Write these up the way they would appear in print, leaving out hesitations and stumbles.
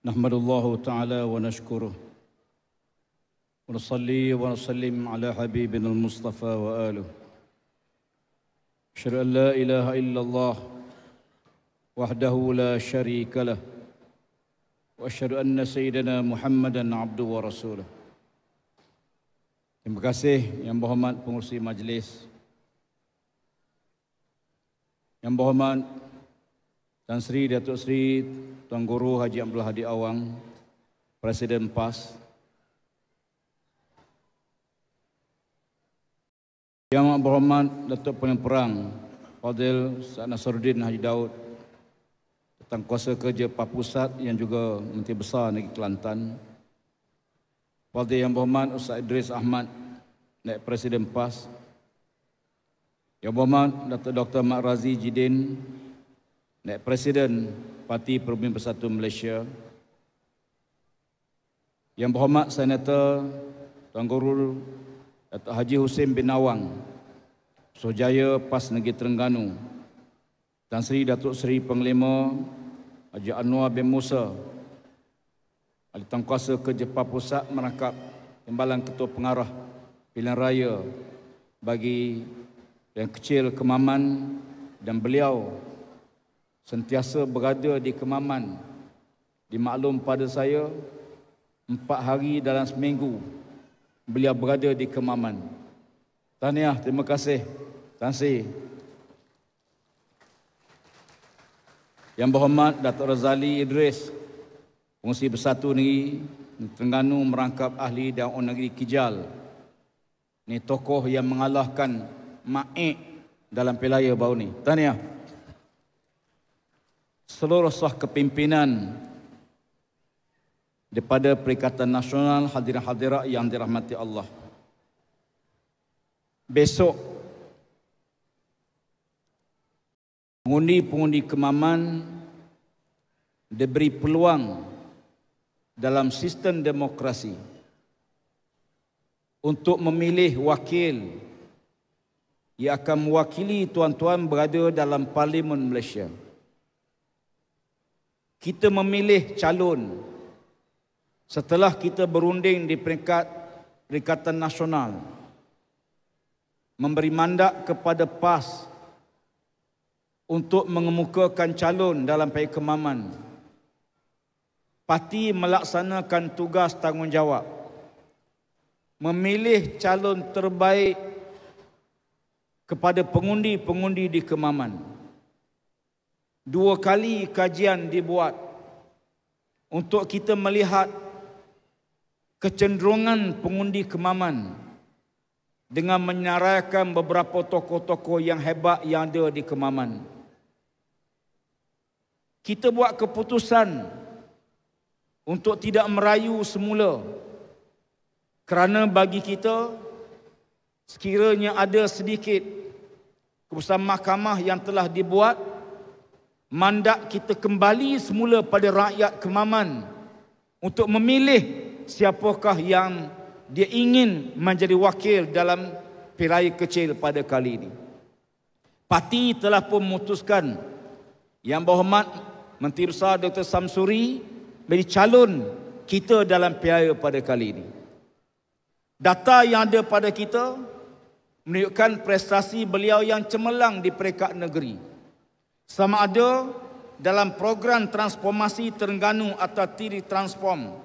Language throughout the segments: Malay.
نحمدullah ta'ala wa nashkuruh wa nusalli wa nusallim ala habibina al-Mustafa wa aluh. Asyhadu an la ilaha illallah wahdahu la syarika lah wa asyhadu anna sayyidina Muhammadan abduhu wa rasuluh. Terima kasih yang berhormat pengurusi majlis, yang berhormat Tan Sri Datuk Sri Tuan Guru Haji Abdul Hadi Awang, Presiden PAS, yang berhormat Datuk Pemimpin Perang Fadil Said Nasruddin Haji Daud, Tangkuasa Kerja PAS Pusat yang juga Menteri Besar Negeri Kelantan, Fadil yang berhormat Ustaz Idris Ahmad, Naib Presiden PAS, yang berhormat Datuk Dr. Mat Razi Jidin, Naib Presiden Parti Perubahan Bersatu Malaysia, yang berhormat Senator Tuan Guru Datuk Haji Hussein bin Awang, Suruhjaya PAS Negeri Terengganu, Tan Sri Datuk Seri Panglima Haji Anwar bin Musa, Ahli Tangkuasa Kerja PAS Pusat merangkap Timbalan Ketua Pengarah Pilihan Raya bagi yang kecil Kemaman, dan beliau sentiasa berada di Kemaman. Dimaklum pada saya 4 hari dalam seminggu beliau berada di Kemaman. Tahniah, terima kasih Tan Sri. Yang berhormat Datuk Razali Idris, Pengurusi Bersatu Negeri Terengganu merangkap ahli Daun Negeri Kijal. Ini tokoh yang mengalahkan Maik dalam pilihan baru ni. Tahniah. Seluruh sah kepimpinan daripada Perikatan Nasional, hadirin-hadirat yang dirahmati Allah. Besok pengundi-pengundi Kemaman diberi peluang dalam sistem demokrasi untuk memilih wakil yang akan mewakili tuan-tuan berada dalam Parlimen Malaysia. Kita memilih calon setelah kita berunding di peringkat Perikatan Nasional, memberi mandat kepada PAS untuk mengemukakan calon dalam PI Kemaman. Parti melaksanakan tugas tanggungjawab memilih calon terbaik kepada pengundi-pengundi di Kemaman. 2 kali kajian dibuat untuk kita melihat kecenderungan pengundi Kemaman dengan menyaraikan beberapa tokoh-tokoh yang hebat yang ada di Kemaman. Kita buat keputusan untuk tidak merayu semula, kerana bagi kita sekiranya ada sedikit keputusan mahkamah yang telah dibuat, mandat kita kembali semula pada rakyat Kemaman untuk memilih siapakah yang dia ingin menjadi wakil dalam pilihan kecil pada kali ini. Parti telah pun memutuskan yang berhormat Menteri Besar Dr. Samsuri menjadi calon kita dalam pilihan pada kali ini. Data yang ada pada kita menunjukkan prestasi beliau yang cemerlang di peringkat negeri. Sama ada dalam program transformasi Terengganu atau TIRI Transform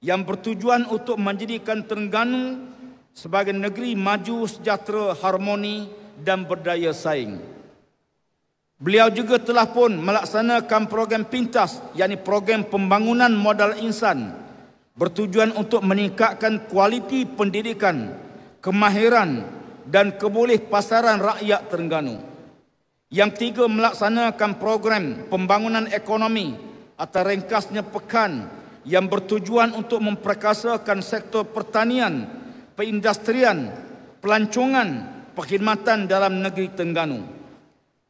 yang bertujuan untuk menjadikan Terengganu sebagai negeri maju, sejahtera, harmoni dan berdaya saing. Beliau juga telah pun melaksanakan program PINTAS, yakni program pembangunan modal insan, bertujuan untuk meningkatkan kualiti pendidikan, kemahiran dan kebolehpasaran rakyat Terengganu. Yang 3, melaksanakan program pembangunan ekonomi atau ringkasnya pekan yang bertujuan untuk memperkasakan sektor pertanian, perindustrian, pelancongan, perkhidmatan dalam negeri Terengganu.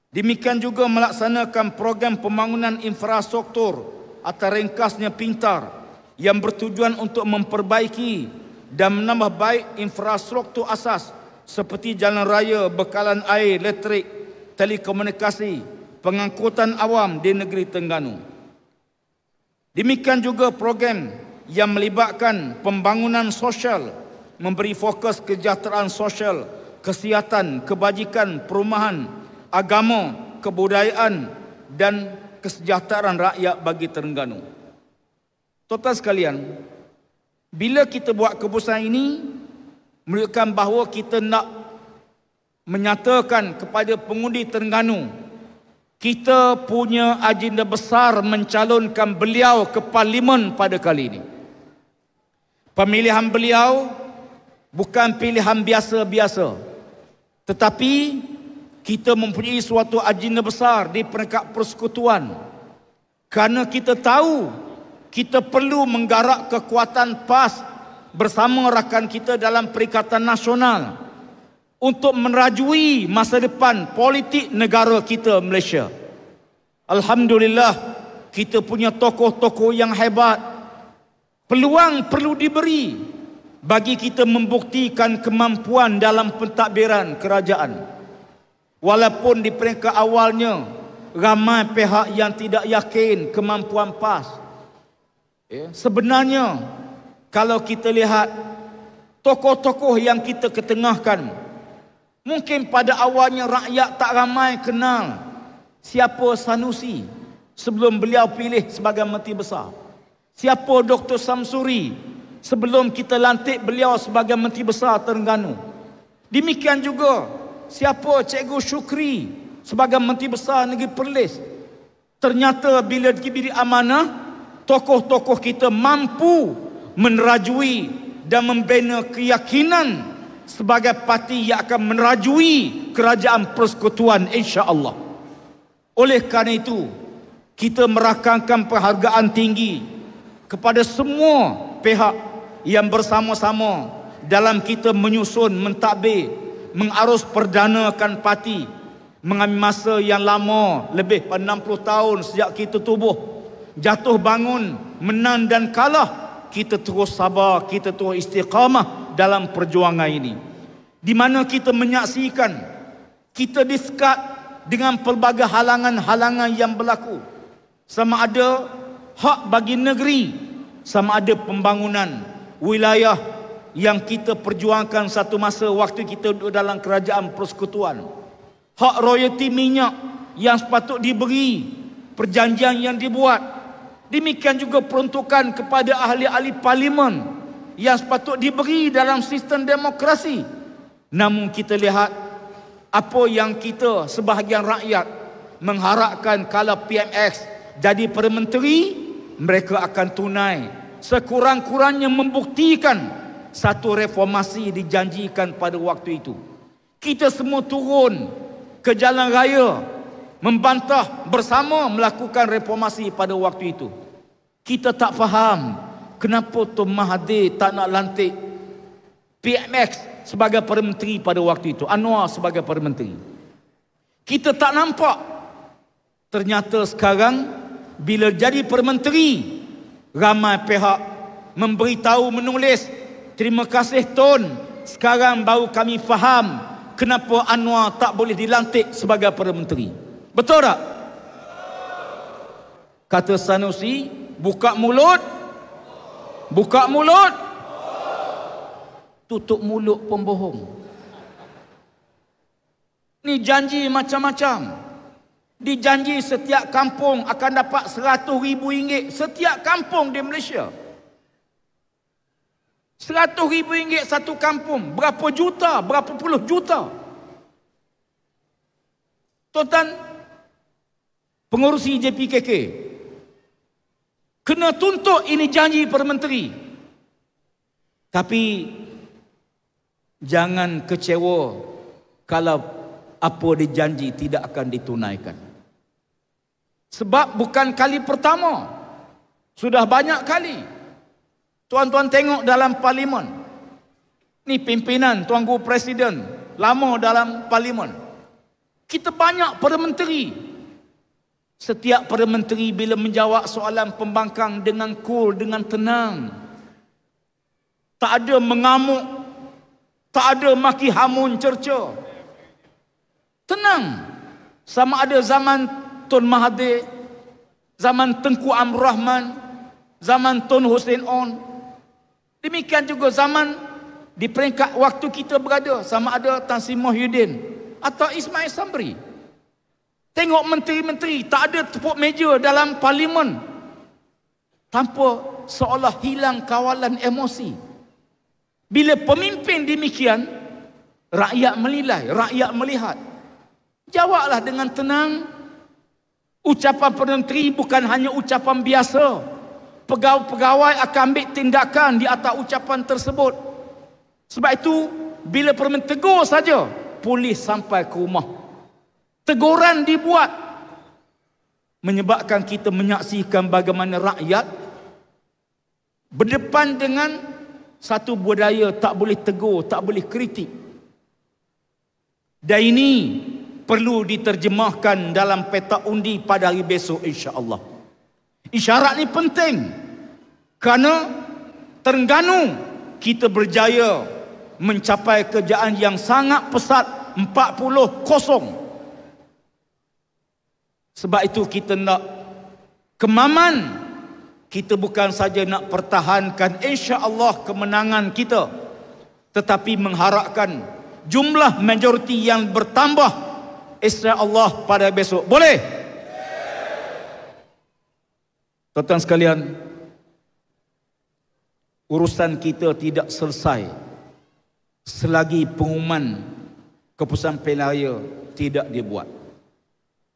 Demikian juga melaksanakan program pembangunan infrastruktur atau ringkasnya pintar yang bertujuan untuk memperbaiki dan menambah baik infrastruktur asas seperti jalan raya, bekalan air, elektrik, telekomunikasi, pengangkutan awam di negeri Terengganu. Demikian juga program yang melibatkan pembangunan sosial, memberi fokus kesejahteraan sosial, kesihatan, kebajikan, perumahan, agama, kebudayaan dan kesejahteraan rakyat bagi Terengganu. Tuan-tuan sekalian, bila kita buat keputusan ini, menunjukkan bahawa kita nak menyatakan kepada pengundi Terengganu, kita punya agenda besar mencalonkan beliau ke Parlimen pada kali ini. Pemilihan beliau bukan pilihan biasa-biasa, tetapi kita mempunyai suatu agenda besar di peringkat persekutuan, kerana kita tahu kita perlu menggarap kekuatan PAS bersama rakan kita dalam Perikatan Nasional untuk merajui masa depan politik negara kita Malaysia. Alhamdulillah, kita punya tokoh-tokoh yang hebat. Peluang perlu diberi bagi kita membuktikan kemampuan dalam pentadbiran kerajaan. Walaupun di peringkat awalnya ramai pihak yang tidak yakin kemampuan PAS. Sebenarnya kalau kita lihat tokoh-tokoh yang kita ketengahkan, mungkin pada awalnya rakyat tak ramai kenal siapa Sanusi sebelum beliau pilih sebagai Menteri Besar. Siapa Dr. Samsuri sebelum kita lantik beliau sebagai Menteri Besar Terengganu. Demikian juga siapa Cikgu Syukri sebagai Menteri Besar Negeri Perlis. Ternyata bila diberi amanah, tokoh-tokoh kita mampu menerajui dan membina keyakinan sebagai parti yang akan menerajui kerajaan persekutuan, insya-Allah. Oleh kerana itu, kita merakamkan penghargaan tinggi kepada semua pihak yang bersama-sama dalam kita menyusun, mentadbir, mengarus perdanakan parti. Mengambil masa yang lama, lebih pada 60 tahun sejak kita tubuh. Jatuh bangun, menang dan kalah, kita terus sabar, kita terus istiqamah dalam perjuangan ini. Di mana kita menyaksikan kita disekat dengan pelbagai halangan-halangan yang berlaku. Sama ada hak bagi negeri, sama ada pembangunan wilayah yang kita perjuangkan satu masa waktu kita duduk dalam kerajaan persekutuan. Hak royalti minyak yang sepatut diberi, perjanjian yang dibuat. Demikian juga peruntukan kepada ahli-ahli parlimen yang sepatut diberi dalam sistem demokrasi. Namun kita lihat apa yang kita sebahagian rakyat mengharapkan kalau PMX jadi Perdana Menteri, mereka akan tunai. Sekurang-kurangnya membuktikan satu reformasi dijanjikan pada waktu itu. Kita semua turun ke jalan raya membantah bersama melakukan reformasi pada waktu itu. Kita tak faham kenapa Tun Mahathir tak nak lantik PMX sebagai Perdana Menteri pada waktu itu, Anwar sebagai Perdana Menteri. Kita tak nampak. Ternyata sekarang bila jadi Perdana Menteri, ramai pihak memberitahu, menulis, terima kasih Tun, sekarang baru kami faham kenapa Anwar tak boleh dilantik sebagai Perdana Menteri. Betul tak? Kata Sanusi, buka mulut, buka mulut, tutup mulut pembohong. Ni janji macam-macam. Dijanji setiap kampung akan dapat RM100,000 setiap kampung di Malaysia. RM100,000 satu kampung. Berapa juta? Berapa puluh juta? Tuan-tuan, pengurusi JPKK kena tuntut ini janji Perdana Menteri. Tapi jangan kecewa kalau apa dijanji tidak akan ditunaikan. Sebab bukan kali pertama, sudah banyak kali. Tuan-tuan tengok dalam parlimen. Ni pimpinan Tuan Guru Presiden lama dalam parlimen. Kita banyak Perdana Menteri. Setiap Perdana Menteri bila menjawab soalan pembangkang dengan cool, dengan tenang. Tak ada mengamuk, tak ada maki hamun cerca. Tenang. Sama ada zaman Tun Mahathir, zaman Tengku Abdul Rahman, zaman Tun Hussein On. Demikian juga zaman di peringkat waktu kita berada, sama ada Tan Sri Muhyiddin atau Ismail Sabri. Tengok menteri-menteri tak ada tepuk meja dalam parlimen tanpa seolah hilang kawalan emosi. Bila pemimpin demikian, rakyat menilai, rakyat melihat. Jawablah dengan tenang. Ucapan Perdana Menteri bukan hanya ucapan biasa. Pegawai-pegawai akan ambil tindakan di atas ucapan tersebut. Sebab itu, bila Perdana Menteri tegur saja, polis sampai ke rumah. Teguran dibuat, menyebabkan kita menyaksikan bagaimana rakyat berdepan dengan satu budaya tak boleh tegur, tak boleh kritik. Dan ini perlu diterjemahkan dalam peta undi pada hari besok, insya-Allah. Isyarat ni penting kerana Terengganu kita berjaya mencapai kejayaan yang sangat pesat 40-0. Sebab itu kita nak kemaman. Kita bukan saja nak pertahankan insya-Allah kemenangan kita, tetapi mengharapkan jumlah majoriti yang bertambah insya-Allah pada besok. Boleh? Tuan-tuan sekalian, urusan kita tidak selesai selagi pengumuman keputusan pilihan raya tidak dibuat.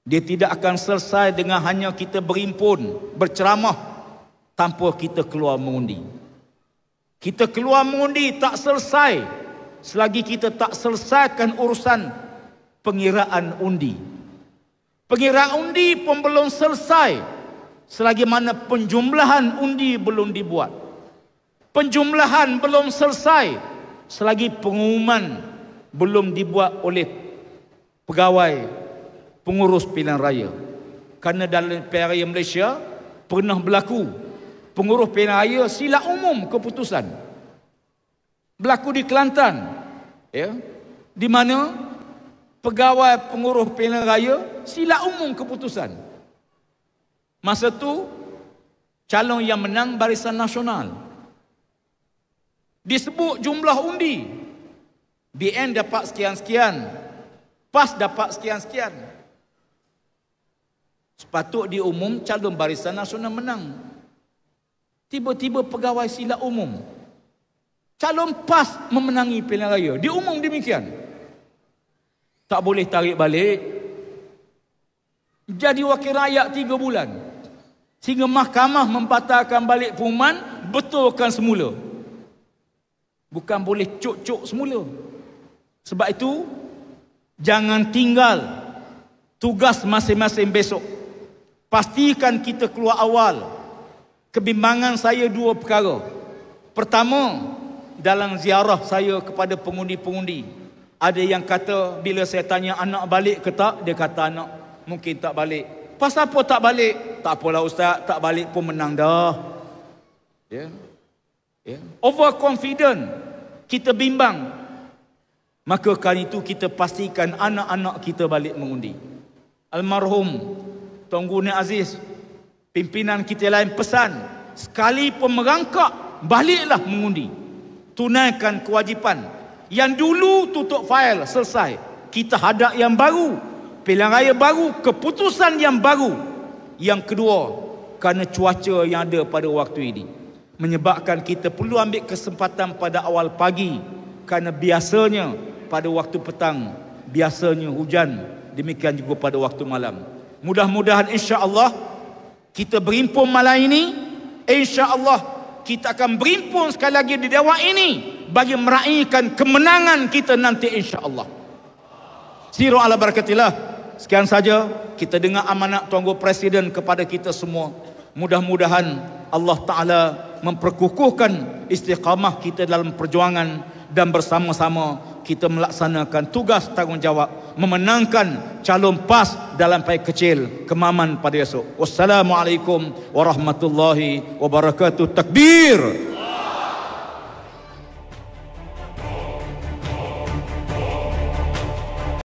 Dia tidak akan selesai dengan hanya kita berhimpun, berceramah tanpa kita keluar mengundi. Kita keluar mengundi tak selesai selagi kita tak selesaikan urusan pengiraan undi. Pengiraan undi pun belum selesai selagi mana penjumlahan undi belum dibuat. Penjumlahan belum selesai selagi pengumuman belum dibuat oleh pegawai pengurus pilihan raya. Kerana dalam pilihan raya Malaysia pernah berlaku pengurus pilihan raya silap umum keputusan. Berlaku di Kelantan, ya, di mana pegawai pengurus pilihan raya silap umum keputusan. Masa tu calon yang menang Barisan Nasional. Disebut jumlah undi, BN dapat sekian-sekian, PAS dapat sekian-sekian. Sepatut diumum calon Barisan Nasional menang. Tiba-tiba pegawai silap umum, calon PAS memenangi pilihan raya. Diumum demikian. Tak boleh tarik balik. Jadi wakil rakyat 3 bulan. Sehingga mahkamah membatalkan balik pengumuman, betulkan semula. Bukan boleh cuk-cuk semula. Sebab itu, jangan tinggal tugas masing-masing besok. Pastikan kita keluar awal. Kebimbangan saya 2 perkara. Pertama, dalam ziarah saya kepada pengundi-pengundi, ada yang kata bila saya tanya anak balik ke tak, dia kata anak mungkin tak balik. Pasal apa tak balik? Tak apalah ustaz, tak balik pun menang dah. Ya. Ya. Overconfident, kita bimbang. Maka kali itu kita pastikan anak-anak kita balik mengundi. Almarhum Tuan Guru Aziz, pimpinan kita lain pesan, sekali pun merangkak, baliklah mengundi. Tunaikan kewajipan. Yang dulu tutup fail, selesai. Kita hadap yang baru, pilihan raya baru, keputusan yang baru. Yang kedua, kerana cuaca yang ada pada waktu ini menyebabkan kita perlu ambil kesempatan pada awal pagi, kerana biasanya pada waktu petang biasanya hujan, demikian juga pada waktu malam. Mudah-mudahan insya-Allah kita berhimpun malam ini, insya-Allah kita akan berhimpun sekali lagi di dewan ini bagi meraihkan kemenangan kita nanti insya-Allah. Siru ala barakatillah. Sekian saja kita dengar amanat Tuan Guru Presiden kepada kita semua. Mudah-mudahan Allah Ta'ala memperkukuhkan istiqamah kita dalam perjuangan dan bersama-sama kita melaksanakan tugas tanggungjawab memenangkan calon PAS dalam parti kecil Kemaman pada esok. Wassalamualaikum warahmatullahi wabarakatuh. Takbir.